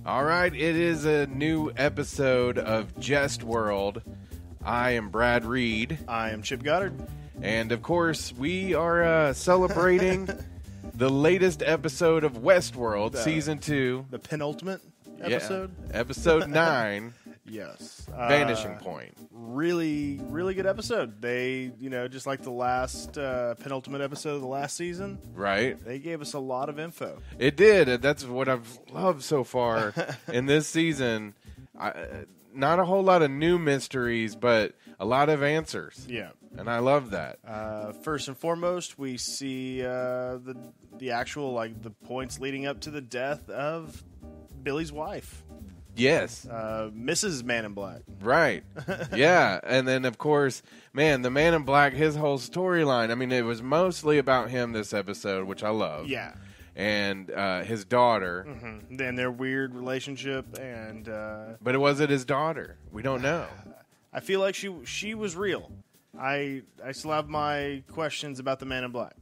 All right, it is a new episode of Jest-w-orld. I am Brad Reed. I am Chip Goddard. And, of course, we are celebrating the latest episode of Westworld, Season 2. The penultimate episode? Yeah, episode 9. Yes. Vanishing Point. Really, really good episode. They, just like the last penultimate episode of the last season. Right. They gave us a lot of info. It did. That's what I've loved so far in this season. Not a whole lot of new mysteries, but a lot of answers. Yeah. And I love that. First and foremost, we see the actual, the points leading up to the death of Billy's wife. Yes. Mrs. Man in Black. Right. Yeah. And then, of course, man, the Man in Black, his whole storyline, I mean, it was mostly about him this episode, which I love. Yeah. And his daughter. Mm-hmm. Then their weird relationship. And but was it his daughter? We don't know. I feel like she was real. I still have my questions about the Man in Black.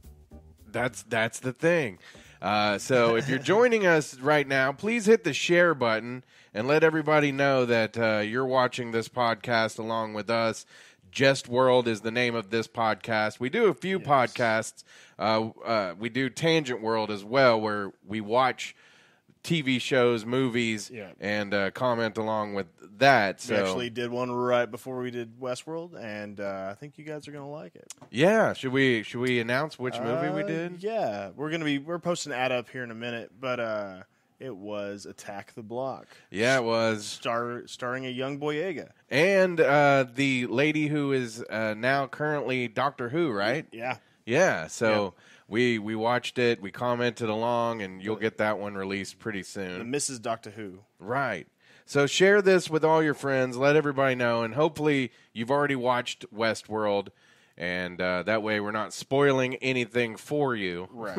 That's the thing. So if you're joining us right now, please hit the share button and let everybody know that you're watching this podcast along with us. Jest-w-orld is the name of this podcast. We do a few podcasts. We do Tangent World as well, where we watch TV shows, movies, and comment along with that. So we actually did one right before we did Westworld, and I think you guys are going to like it. Yeah, should we announce which movie we did? Yeah, we're posting an ad up here in a minute, but it was Attack the Block. Yeah, it was starring a young Boyega and the lady who is now currently Doctor Who, right? Yeah, yeah. So. Yeah. We watched it, we commented along, and you'll get that one released pretty soon. The Mrs. Doctor Who. Right. So share this with all your friends, let everybody know, and hopefully you've already watched Westworld, and that way we're not spoiling anything for you. Right.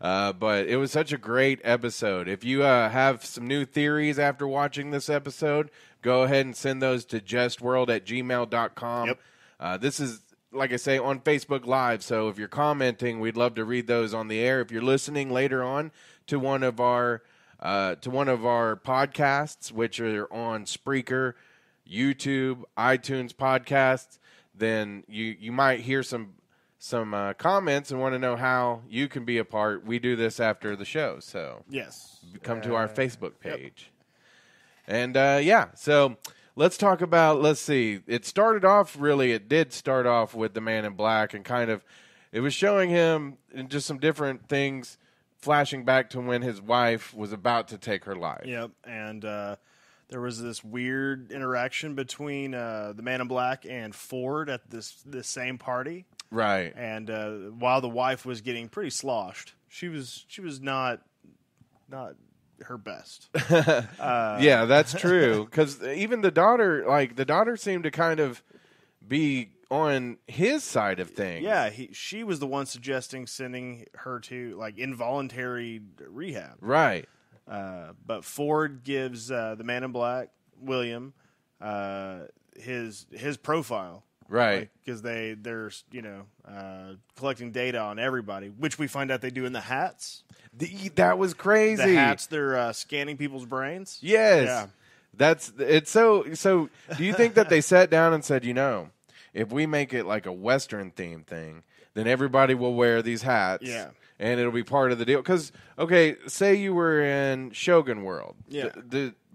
But it was such a great episode. If you have some new theories after watching this episode, go ahead and send those to jestworld@gmail.com. Yep. This is, like I say, on Facebook Live, so if you're commenting, we'd love to read those on the air. If you're listening later on to one of our podcasts, which are on Spreaker, YouTube, iTunes podcasts, then you might hear some comments and want to know how you can be a part. We do this after the show, so yes, come to our Facebook page. Yep. And so. Let's talk about, let's see, it did start off with the Man in Black and it was showing him in just some different things, flashing back to when his wife was about to take her life. Yep, and there was this weird interaction between the Man in Black and Ford at this same party. Right. And while the wife was getting pretty sloshed, she was not her best. Yeah, that's true. Because even the daughter seemed to kind of be on his side of things. Yeah, she was the one suggesting sending her to involuntary rehab. Right. But Ford gives the Man in Black, William, his profile. Right. Because they're collecting data on everybody, which we find out they do in the hats. That was crazy. The hats, they're scanning people's brains. Yes. Yeah. It's so do you think that they sat down and said, if we make it like a Western theme thing, then everybody will wear these hats. Yeah. And it'll be part of the deal. Because, okay, say you were in Shogun World. Yeah.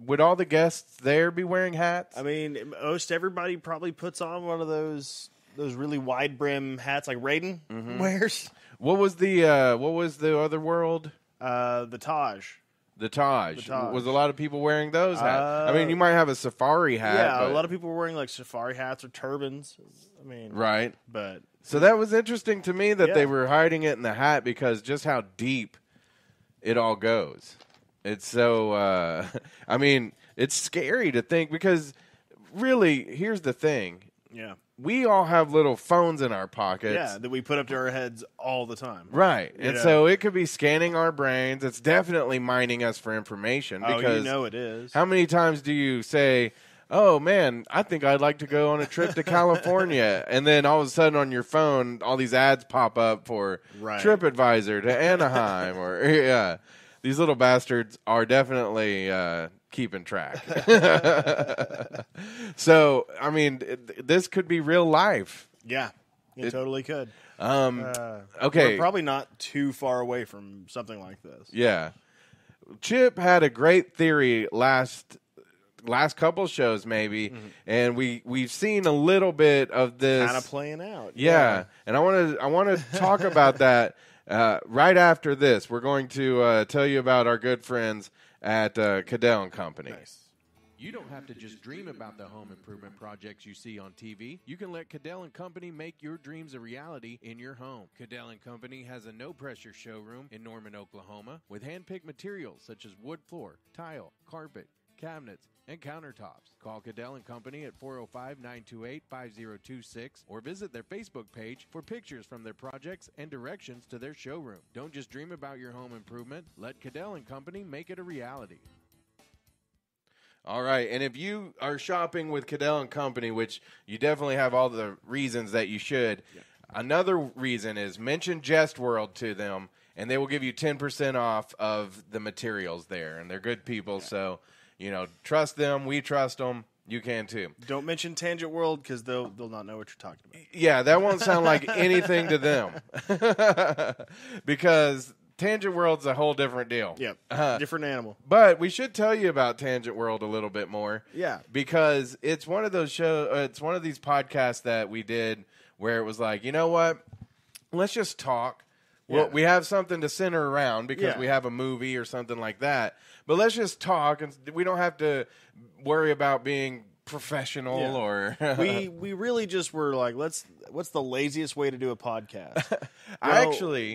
Would all the guests there be wearing hats? I mean, most everybody probably puts on one of those really wide brim hats like Raiden wears. What was the other world? The Taj. The Taj. Was a lot of people wearing those hats? I mean, you might have a safari hat. Yeah, a lot of people were wearing safari hats or turbans. I mean, right. But so that was interesting to me that they were hiding it in the hat because just how deep it all goes. It's so, I mean, it's scary to think because really, here's the thing. Yeah. We all have little phones in our pockets. Yeah, that we put up to our heads all the time. Right. And so it could be scanning our brains. It's definitely mining us for information. Because it is. How many times do you say, oh man, I think I'd like to go on a trip to California. And then all of a sudden on your phone, all these ads pop up for TripAdvisor to Anaheim. Or yeah, these little bastards are definitely keeping track. So, I mean, this could be real life. Yeah, it totally could. Okay. We're probably not too far away from something like this. Yeah. Chip had a great theory last couple shows maybe, and we've seen a little bit of this kind of playing out. Yeah. And I want to talk about that right after this. We're going to tell you about our good friends at Cadell and Company. Nice. You don't have to just dream about the home improvement projects you see on TV. You can let Cadell and Company make your dreams a reality in your home. Cadell and Company has a no-pressure showroom in Norman, Oklahoma, with hand-picked materials such as wood floor, tile, carpet, cabinets, and countertops. Call Cadell and Company at 405-928-5026 or visit their Facebook page for pictures from their projects and directions to their showroom. Don't just dream about your home improvement. Let Cadell and Company make it a reality. All right, and if you are shopping with Cadell and Company, which you definitely have all the reasons that you should, another reason is mention Jest-w-orld to them, and they will give you 10% off of the materials there. And they're good people, so trust them. We trust them. You can too. Don't mention Tangent World because they'll not know what you're talking about. Yeah, that won't sound like anything to them because Tangent World's a whole different deal. Yep, different animal. But we should tell you about Tangent World a little bit more. Yeah, because it's one of those it's one of these podcasts that we did where it was like, you know what? Let's just talk. Yeah. Well, we have something to center around because we have a movie or something like that. But let's just talk, and we don't have to worry about being professional or we really just were like, what's the laziest way to do a podcast?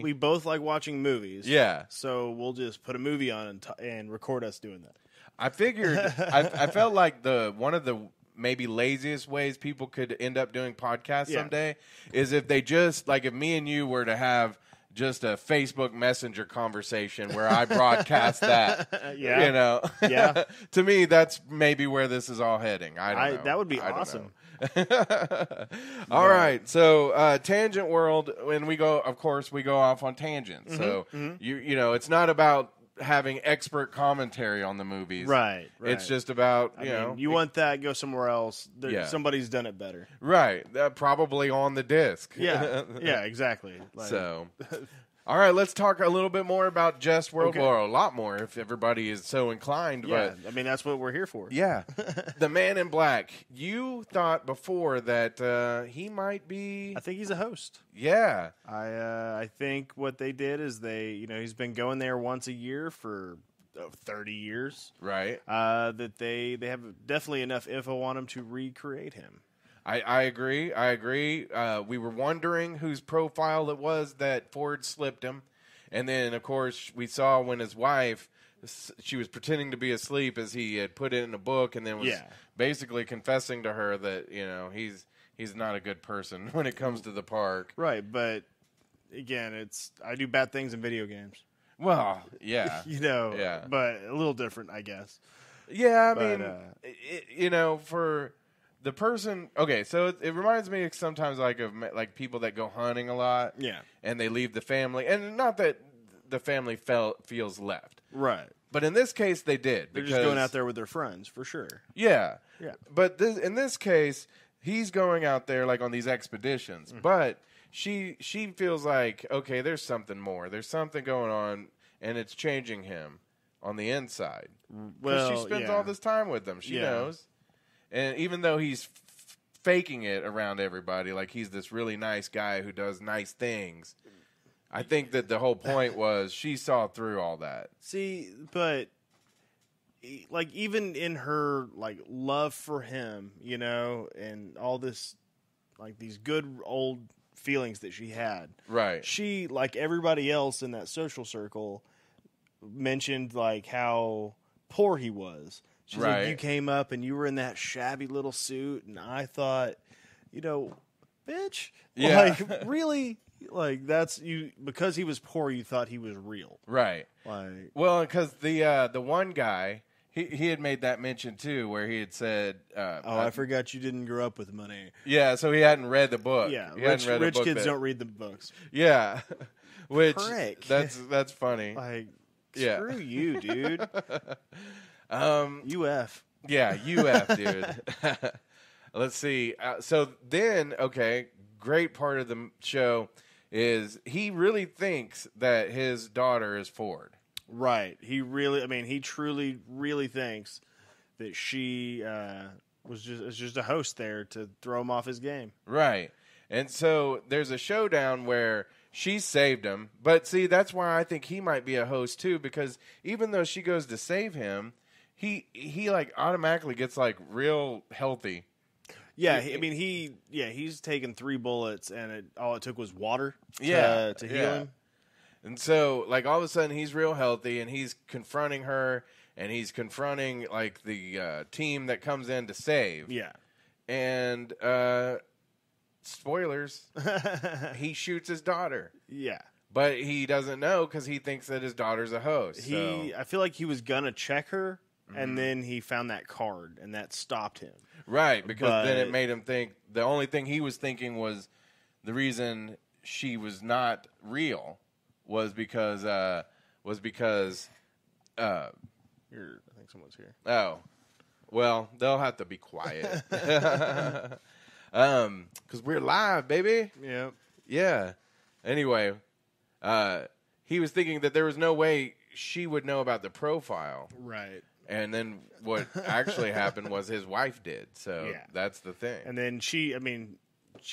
We both like watching movies. Yeah. So we'll just put a movie on and record us doing that. I figured I felt like one of the maybe laziest ways people could end up doing podcasts someday is if they just if me and you were to have just a Facebook Messenger conversation where I broadcast that. To me, that's maybe where this is all heading. I don't know. That would be awesome. All right. So, Tangent World, when we go off on tangents. So, it's not about having expert commentary on the movies. Right. It's just about, you want that, go somewhere else. Somebody's done it better. Right. Probably on the disc. Yeah. Yeah, exactly. All right, let's talk a little bit more about Jest-w-orld. Or a lot more if everybody is so inclined. Yeah, I mean, that's what we're here for. Yeah. The Man in Black. You thought before that he might be... I think he's a host. Yeah. I think what they did is he's been going there once a year for 30 years. Right. That they have definitely enough info on him to recreate him. I agree. We were wondering whose profile it was that Ford slipped him. And then, of course, we saw when his wife, she was pretending to be asleep as he had put it in a book and then was basically confessing to her that, he's not a good person when it comes to the park. Right, but, again, I do bad things in video games. Well, yeah. But a little different, I guess. Yeah, I mean, for... The person, so it reminds me sometimes of people that go hunting a lot, and they leave the family, and not that the family feels left, right? But in this case, they did. They're just going out there with their friends for sure. Yeah. But in this case, he's going out there on these expeditions, but she feels like there's something more. There's something going on, and it's changing him on the inside. Well, she spends all this time with them. She knows. And even though he's faking it around everybody, like he's this really nice guy who does nice things, I think that the whole point was she saw through all that. See, but even in her love for him, and all this these good old feelings that she had, right? She, like everybody else in that social circle, mentioned how poor he was. She's like, you came up and you were in that shabby little suit, and I thought, bitch, really, that's you because he was poor. You thought he was real, right? Well, because the one guy, he had made that mention too, where he had said, I forgot you didn't grow up with money. Yeah, so he hadn't read the book. Yeah, Rich kids don't read the books. Yeah, which Prick. that's funny. Like, screw you, dude. UF. Yeah, UF, dude. Let's see. So then, okay, great part of the show is he really thinks that his daughter is Ford. Right. He truly, really thinks that she was just a host there to throw him off his game. Right. And so there's a showdown where she saved him. But see, that's why I think he might be a host too, because even though she goes to save him, he like automatically gets like real healthy. Yeah, he's taken 3 bullets and all it took was water to heal him. And so, like, all of a sudden, he's real healthy, and he's confronting her, and he's confronting, like, the team that comes in to save. Yeah. And, spoilers, he shoots his daughter. Yeah. But he doesn't know because he thinks that his daughter's a host. I feel like he was going to check her, and then he found that card, and that stopped him. Right, because then it made him think, the only thing he was thinking was the reason she was not real was because I think someone's here. Oh, well, they'll have to be quiet because we're live, baby. Yeah, yeah. Anyway, he was thinking that there was no way she would know about the profile, right? And then what actually happened was his wife did. So that's the thing. And then she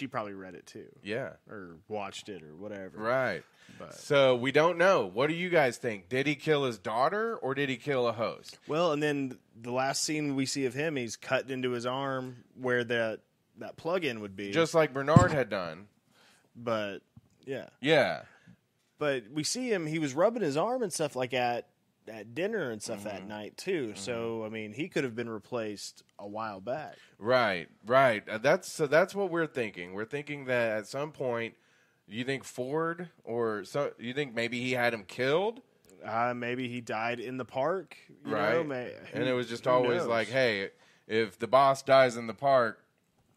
probably read it too. Yeah, or watched it or whatever. Right. But. So we don't know. What do you guys think? Did he kill his daughter or did he kill a host? Well, and then the last scene we see of him, he's cut into his arm where that plug-in would be. Just like Bernard had done. But, yeah. Yeah. But we see him, he was rubbing his arm and stuff like at dinner and stuff that night, too. Mm-hmm. So, I mean, he could have been replaced a while back. Right. That's what we're thinking. We're thinking that at some point, you think Ford you think maybe he had him killed? Maybe he died in the park. Right. And it was just always like, hey, if the boss dies in the park,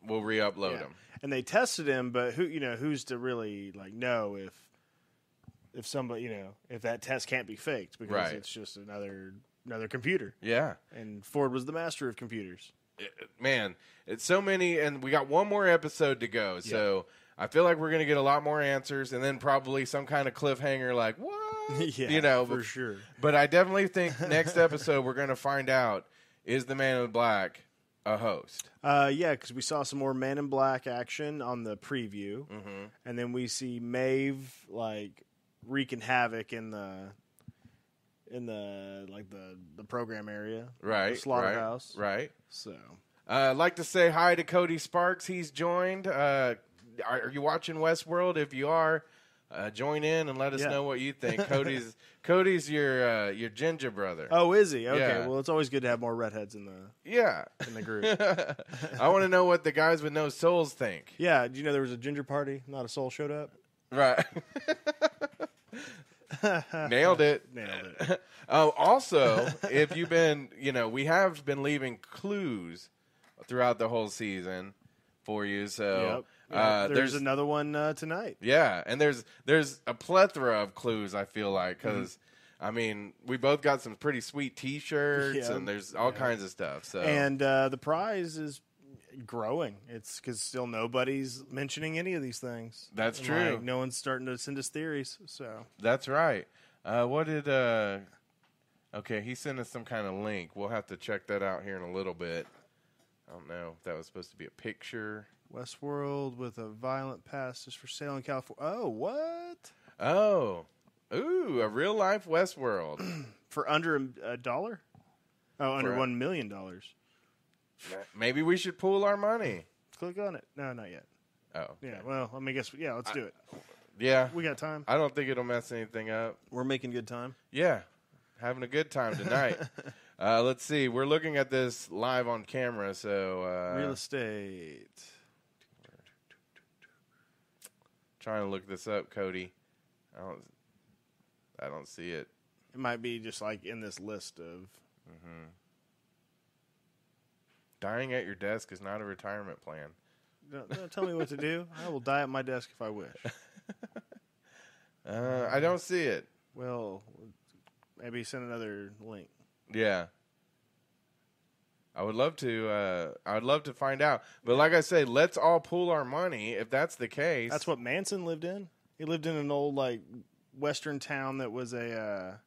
we'll re-upload him. And they tested him, but who's to really like know if somebody, if that test can't be faked because it's just another computer. Yeah. And Ford was the master of computers. Man, it's so many, and we got one more episode to go, so I feel like we're going to get a lot more answers, and then probably some kind of cliffhanger like, what? Yeah, for sure. But I definitely think next episode we're going to find out, is the Man in Black a host? Yeah, because we saw some more Man in Black action on the preview, and then we see Maeve, like, wreaking havoc in the program area, right? The slaughterhouse, right? So, I'd like to say hi to Cody Sparks. He's joined. Are you watching Westworld? If you are, join in and let us know what you think. Cody's your ginger brother. Oh, is he? Okay. Yeah. Well, it's always good to have more redheads in the group. I want to know what the guys with no souls think. Yeah. Did you know there was a ginger party? Not a soul showed up. Right. Nailed it. Also, if you've been, we have been leaving clues throughout the whole season for you. So there's another one tonight. Yeah, and there's a plethora of clues. I feel like because I mean we both got some pretty sweet T-shirts and there's all kinds of stuff. So and the prize is growing. It's because still nobody's mentioning any of these things. That's true. Like, no one's starting to send us theories. So that's right. What did? Okay, he sent us some kind of link. We'll have to check that out here in a little bit. I don't know if that was supposed to be a picture. Westworld with a violent past is for sale in California. Oh, what? Oh, ooh, a real life Westworld for under $1. Oh, under $1 million. Maybe we should pool our money. Click on it. No, not yet. Oh, okay. Yeah. Well, I mean, let's do it. Yeah, we got time. I don't think it'll mess anything up. We're making good time. Yeah, having a good time tonight. Let's see. We're looking at this live on camera. So real estate. Trying to look this up, Cody. I don't see it. It might be just like in this list of. Dying at your desk is not a retirement plan. Don't tell me what to do. I will die at my desk if I wish. I don't see it. Well, maybe send another link. Yeah. I would love to find out. But like I say, let's all pool our money if that's the case. That's what Manson lived in. He lived in an old like western town that was a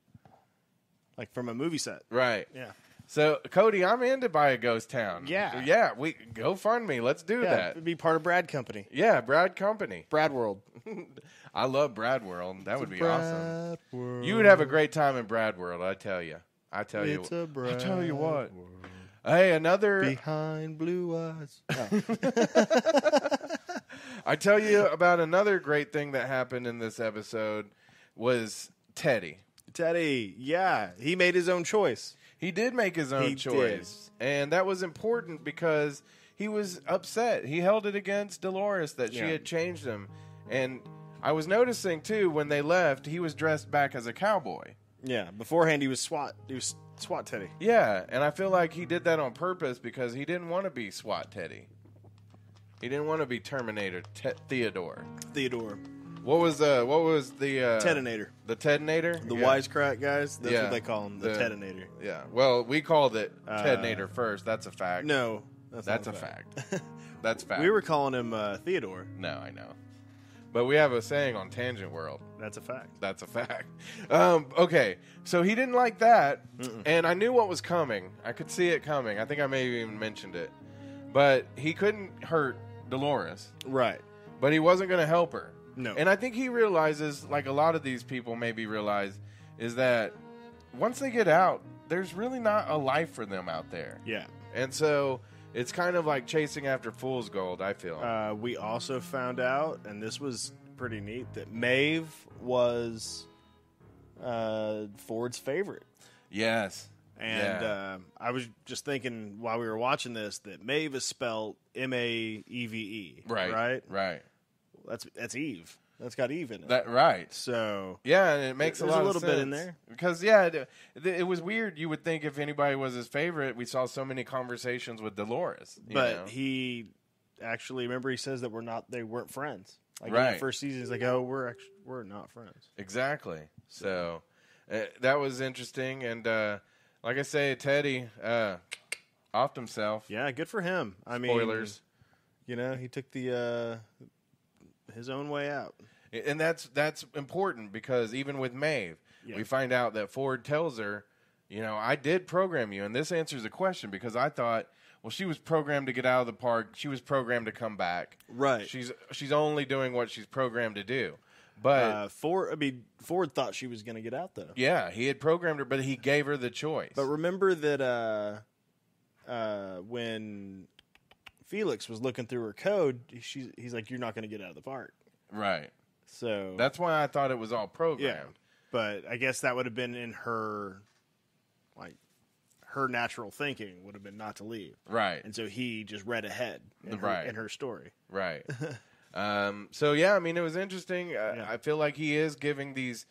like from a movie set. Right. Yeah. So, Cody, I'm in to buy a ghost town. Yeah. Yeah, we go fund me. Let's do that. It'd be part of Brad Company. Yeah, Brad Company. Brad World. I love Brad World. That would be awesome. World. You would have a great time in Brad World, I tell you. I tell you what. World. Hey, another behind blue eyes. Oh. I tell you about another great thing that happened in this episode was Teddy. Teddy, yeah, he made his own choice. He did make his own choice. And that was important because he was upset. He held it against Dolores that she had changed him. And I was noticing, too, when they left, he was dressed back as a cowboy. Yeah, beforehand he was SWAT. He was SWAT Teddy. Yeah, and I feel like he did that on purpose because he didn't want to be SWAT Teddy. He didn't want to be Terminator Theodore. What was the Tedinator. The Tedinator? The wisecrack guys? That's what they call him, the Tedinator. Yeah. Well, we called it Tedinator first. That's a fact. No. That's a fact. That's fact. We were calling him Theodore. No, I know. But we have a saying on Tangent World. That's a fact. That's a fact. Okay, so he didn't like that, and I knew what was coming. I could see it coming. I think I may have even mentioned it. But he couldn't hurt Dolores. Right. But he wasn't going to help her. No. And I think he realizes, like a lot of these people maybe realize, is that once they get out, there's really not a life for them out there. Yeah. And so it's kind of like chasing after fool's gold, I feel. We also found out, and this was pretty neat, that Maeve was Ford's favorite. Yes. And I was just thinking while we were watching this that Maeve is spelled Maeve. Right. That's Eve. That's got Eve in it. Right. So yeah, and it makes a lot of sense. There's a little bit in there. Because, it was weird. You would think if anybody was his favorite, we saw so many conversations with Dolores. But he actually, remember he says that they weren't friends. Like right. in the first season, he's like, oh, we're not friends. Exactly. So that was interesting. And like I say, Teddy offed himself. Yeah, good for him. Spoilers. He took his own way out. And that's important because even with Maeve, we find out that Ford tells her, I did program you. And this answers a question because I thought, well, she was programmed to get out of the park. She was programmed to come back. Right. She's only doing what she's programmed to do. But Ford thought she was going to get out, though. Yeah, he had programmed her, but he gave her the choice. But remember that when Felix was looking through her code, he's like, "You're not going to get out of the park." Right. So that's why I thought it was all programmed. Yeah. But I guess that would have been in her, her natural thinking would have been not to leave. Right. And so he just read ahead in her story. Right. So yeah, it was interesting. I feel like he is giving these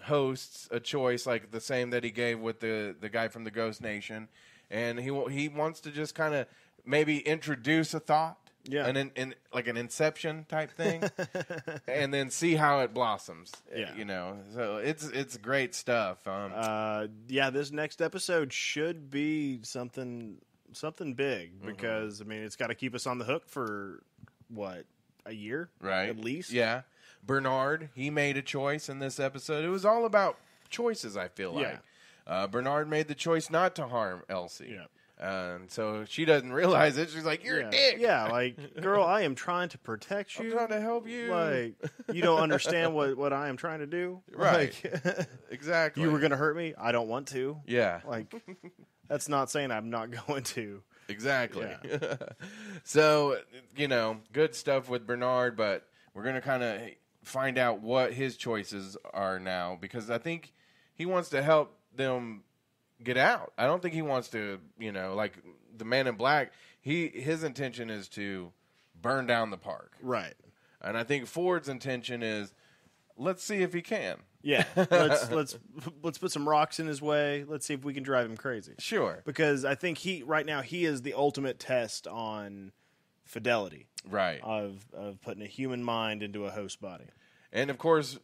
hosts a choice, like the same that he gave with the guy from the Ghost Nation, and he wants to just kind of maybe introduce a thought, and like an Inception type thing, and then see how it blossoms. So it's great stuff. This next episode should be something big because it's got to keep us on the hook for what, a year, right? At least, yeah. Bernard, he made a choice in this episode. It was all about choices, I feel like. Bernard made the choice not to harm Elsie. Yeah. And so she doesn't realize it. She's like, you're a dick. Yeah, like, girl, I am trying to protect you. I'm trying to help you. Like, you don't understand what I am trying to do? Right. Like, exactly. You were going to hurt me? I don't want to. Yeah. Like, that's not saying I'm not going to. Exactly. Yeah. So, good stuff with Bernard, but we're going to kind of find out what his choices are now because I think he wants to help them get out. I don't think he wants to, like the Man in Black, his intention is to burn down the park. Right. And I think Ford's intention is, let's see if he can. Yeah, let's put some rocks in his way. Let's see if we can drive him crazy. Sure. Because I think right now he is the ultimate test on fidelity. Right. Of putting a human mind into a host body. And of course,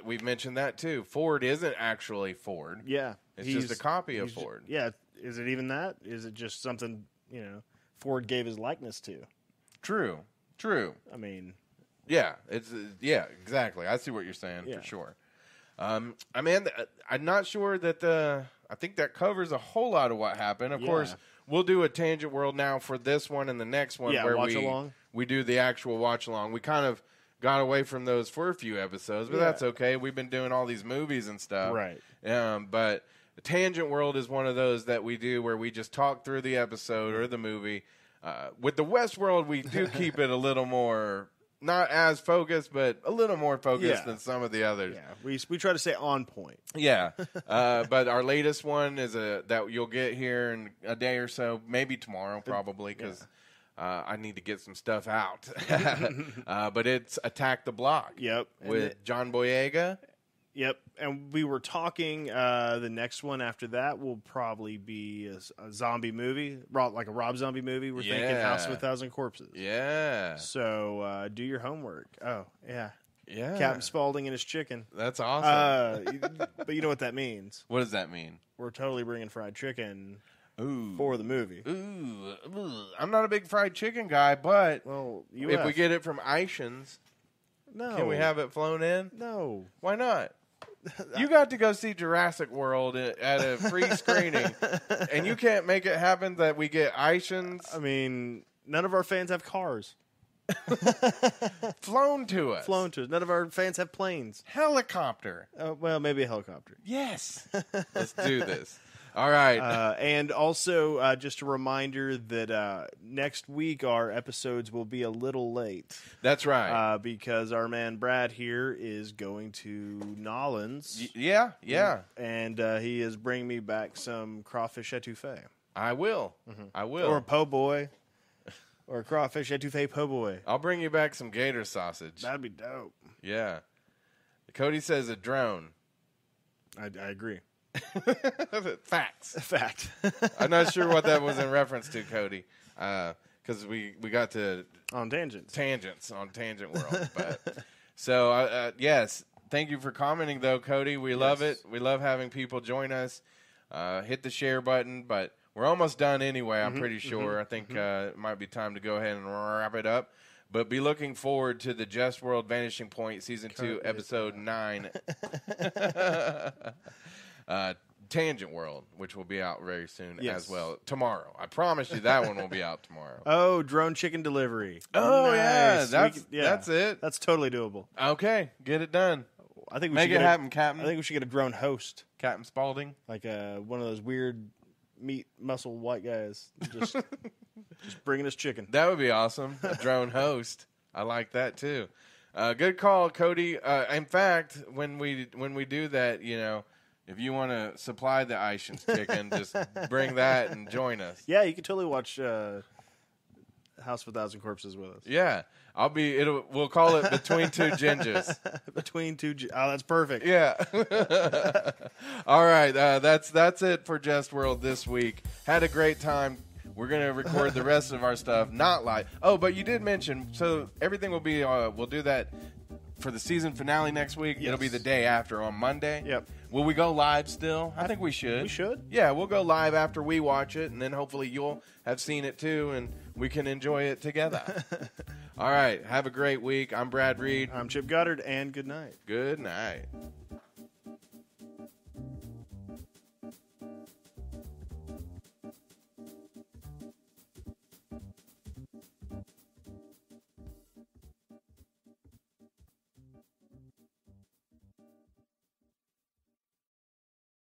we've mentioned that too. Ford isn't actually Ford. Yeah. It's just a copy of Ford. Yeah. Is it even that? Is it just something, Ford gave his likeness to? True. I mean, yeah, exactly. I see what you're saying for sure. I'm not sure that I think that covers a whole lot of what happened. Of course, we'll do a Tangent World now for this one and the next one where we do the actual watch along. We kind of got away from those for a few episodes, but that's okay. We've been doing all these movies and stuff. Right. But the Tangent World is one of those that we do where we just talk through the episode or the movie. With the Westworld, we do keep it a little more, not as focused, but a little more focused than some of the others. Yeah, we try to stay on point. Yeah, but our latest one is that you'll get here in a day or so, maybe tomorrow, probably, because I need to get some stuff out. But it's Attack the Block. Yep, with John Boyega. Yep, and we were talking. The next one after that will probably be a zombie movie, like a Rob Zombie movie. We're thinking House of 1,000 Corpses. Yeah. So do your homework. Oh, yeah. Yeah. Captain Spaulding and his chicken. That's awesome. But you know what that means. What does that mean? We're totally bringing fried chicken Ooh. for the movie. Ooh. I'm not a big fried chicken guy, but if we get it from Ishins, can we have it flown in? No. Why not? You got to go see Jurassic World at a free screening, and you can't make it happen that we get Ishins. I mean, none of our fans have cars. Flown to us. None of our fans have planes. Helicopter. Well, maybe a helicopter. Yes. Let's do this. All right. And also, just a reminder that next week our episodes will be a little late. That's right. Because our man Brad here is going to Nollins. Yeah. And he is bringing me back some crawfish etouffee. I will. Mm-hmm. I will. Or a po' boy. Or a crawfish etouffee po' boy. I'll bring you back some gator sausage. That'd be dope. Yeah. Cody says a drone. I agree. Facts. Fact. I'm not sure what that was in reference to, Cody, because we got to on tangents on Tangent World. But so yes, thank you for commenting though, Cody. We love it. We love having people join us. Hit the share button, but we're almost done anyway. I'm pretty sure. I think it might be time to go ahead and wrap it up. But be looking forward to the Jest-w-orld Vanishing Point Season 2, Episode 9. Tangent World, which will be out very soon as well. Tomorrow. I promise you that one will be out tomorrow. Oh, drone chicken delivery. Oh, nice. That's it. That's totally doable. Okay, get it done. I think we Make should it happen, Captain. I think we should get a drone host. Captain Spaulding. Like one of those weird meat muscle white guys. Just bringing us chicken. That would be awesome. A drone host. I like that too. Good call, Cody. In fact, when we do that, if you want to supply the Ishins chicken, just bring that and join us. Yeah, you can totally watch House of 1,000 Corpses with us. Yeah, we'll call it Between Two Gingers. Oh, that's perfect. Yeah. All right, that's it for Jest-w-orld this week. Had a great time. We're going to record the rest of our stuff, not live. Oh, but you did mention, so everything will be, we'll do that for the season finale next week. Yes. It'll be the day after on Monday. Yep. Will we go live still? I think we should. We should. Yeah, we'll go live after we watch it, and then hopefully you'll have seen it too, and we can enjoy it together. All right, have a great week. I'm Brad Reed. I'm Chip Goddard, and good night. Good night.